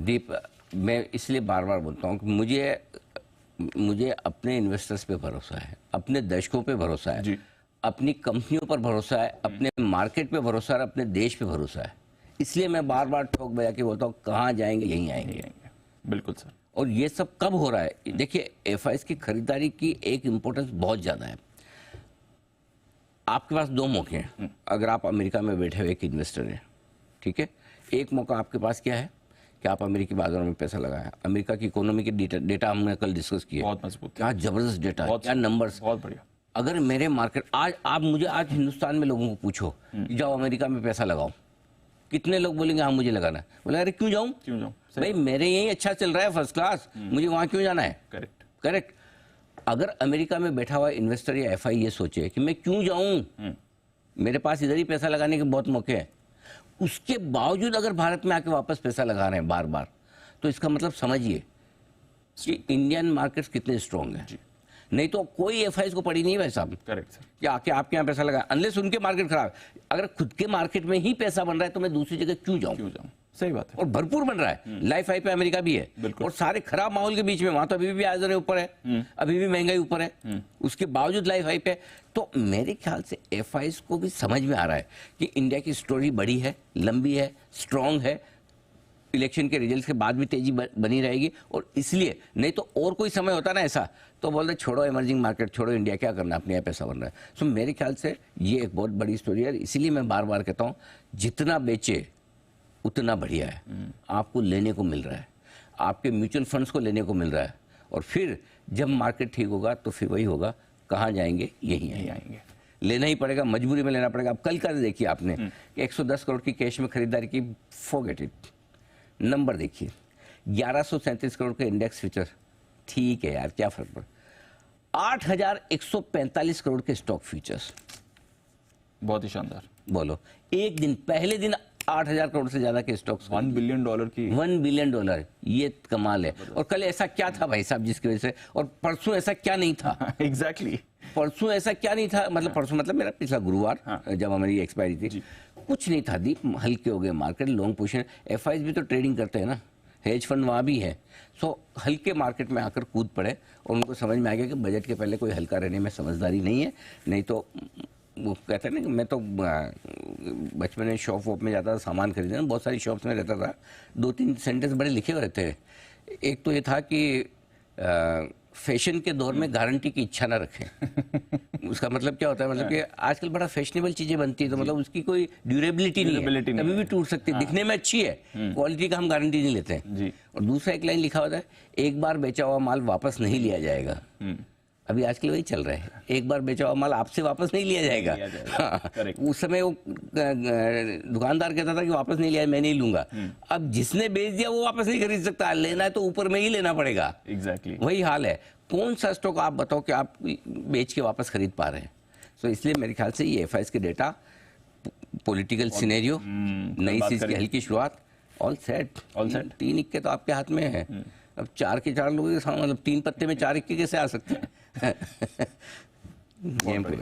दीप, मैं इसलिए बार बार बोलता हूँ कि मुझे अपने इन्वेस्टर्स पे भरोसा है, अपने दर्शकों पे भरोसा है, अपनी कंपनियों पर भरोसा है, अपने मार्केट पे भरोसा है, अपने देश पे भरोसा है। इसलिए मैं बार बार ठोक बजा के बोलता हूँ कहाँ जाएंगे यहीं आएंगे। बिल्कुल सर। और ये सब कब हो रहा है? देखिए, एफआईएस की खरीदारी की एक इंपॉर्टेंस बहुत ज़्यादा है। आपके पास दो मौके हैं। अगर आप अमेरिका में बैठे हुए एक इन्वेस्टर हैं, ठीक है, एक मौका आपके पास क्या है कि आप अमेरिकी बाजारों में पैसा लगाएं। अमेरिका की इकोनॉमी के डेटा हमने कल डिस्कस किया, बहुत मजबूत, क्या जबरदस्त डेटा, क्या नंबर्स, बहुत बढ़िया। अगर मेरे मार्केट आज आप मुझे आज हिंदुस्तान में लोगों को पूछो कि जाओ अमेरिका में पैसा लगाओ, कितने लोग बोलेंगे हाँ मुझे लगाना है? बोले अरे क्यों जाऊं भाई, मेरे यही अच्छा चल रहा है फर्स्ट क्लास, मुझे वहां क्यों जाना है? करेक्ट। अगर अमेरिका में बैठा हुआ इन्वेस्टर या एफआई ये सोचे कि मैं क्यों जाऊं, मेरे पास इधर ही पैसा लगाने के बहुत मौके हैं, उसके बावजूद अगर भारत में आके वापस पैसा लगा रहे हैं बार बार, तो इसका मतलब समझिए कि इंडियन मार्केट्स कितने स्ट्रांग हैं। नहीं तो कोई एफआईएस को पड़ी नहीं भाई साहब। Correct sir. कि आके आपके यहाँ पैसा लगा, अनलेस उनके मार्केट खराब। अगर खुद के मार्केट में ही पैसा बन रहा है तो मैं दूसरी जगह क्यों जाऊं? सही बात है। और भरपूर बन रहा है, लाइफ हाई पे अमेरिका भी है, और सारे खराब माहौल के बीच में वहां तो अभी भी आय ऊपर है, अभी भी महंगाई ऊपर है, उसके बावजूद लाइफ हाई पे। तो मेरे ख्याल से एफआईएस को भी समझ में आ रहा है कि इंडिया की स्टोरी बड़ी है, लंबी है, स्ट्रांग है, इलेक्शन के रिजल्ट के बाद भी तेजी बनी रहेगी। और इसलिए नहीं तो और कोई समय होता ना ऐसा तो बोलते छोड़ो इमर्जिंग मार्केट, छोड़ो इंडिया, क्या करना, अपने यहाँ पैसा बन रहा है। सो मेरे ख्याल से ये एक बहुत बड़ी स्टोरी है। इसीलिए मैं बार बार कहता हूँ जितना बेचे उतना बढ़िया है, आपको लेने को मिल रहा है, आपके म्यूचुअल फंड्स को लेने को मिल रहा है, और फिर जब मार्केट ठीक होगा तो फिर वही होगा, कहाँ जाएंगे यहीं आएंगे। लेना ही पड़ेगा, मजबूरी में लेना पड़ेगा। अब कल का देखिए आपने 110 करोड़ की कैश में खरीदारी की, फॉरगेट इट। नंबर देखिए 1137 करोड़ के इंडेक्स फ्यूचर, ठीक है यार क्या फर्क पड़ा। 8145 करोड़ के स्टॉक फ्यूचर्स, बहुत ही शानदार। बोलो एक दिन, पहले दिन 8000 करोड़ से ज्यादा के स्टॉक्स, $1 बिलियन की, $1 बिलियन, ये कमाल है। और कल ऐसा क्या था भाई साहब जिसकी वजह से, और परसों ऐसा क्या नहीं था? एग्जैक्टली परसों ऐसा क्या नहीं था, मतलब परसों मतलब मेरा पिछला गुरुवार जब हमारी एक्सपायरी थी, कुछ नहीं था दीप, हल्के हो गए मार्केट, लॉन्ग पोजीशन। एफआईएस भी तो ट्रेडिंग करते हैं ना, हेज फंड वहाँ भी है। सो हल्के मार्केट में आकर कूद पड़े और उनको समझ में आ गया कि बजट के पहले कोई हल्का रहने में समझदारी नहीं है। नहीं तो वो कहते हैं ना कि मैं तो बचपन में शॉप वॉप में जाता था सामान खरीदने, बहुत सारी शॉप्स में रहता था, 2-3 सेंटेंस बड़े लिखे हुए रहते हैं। एक तो ये था कि फैशन के दौर में गारंटी की इच्छा ना रखें। उसका मतलब क्या होता है, मतलब कि आजकल बड़ा फैशनेबल चीजें बनती है तो मतलब उसकी कोई ड्यूरेबिलिटी नहीं है, कभी भी टूट सकती है, दिखने में अच्छी है, क्वालिटी का हम गारंटी नहीं लेते हैं। और दूसरा एक लाइन लिखा होता है, एक बार बेचा हुआ माल वापस नहीं लिया जाएगा। अभी आजकल वही चल रहा है, एक बार बेचा हुआ माल आपसे वापस नहीं लिया जाएगा। उस समय वो दुकानदार कहता था कि वापस नहीं लिया, मैं नहीं लूंगा। अब जिसने बेच दिया वो वापस नहीं खरीद सकता, लेना है तो ऊपर में ही लेना पड़ेगा। एग्जैक्टली वही हाल है। कौन सा स्टॉक आप बताओ कि आप बेच के वापस खरीद पा रहे हैं? सो इसलिए मेरे ख्याल से ये एफआईएस के डेटा, पॉलिटिकल सिनेरियो, नई चीज की हल्की शुरुआत, ऑल सेट। 3 इक्के तो आपके हाथ में है। अब 4 के 4 लोगों के साथ, मतलब 3 पत्ते में 4 इक्के कैसे आ सकते हैं? गेम पे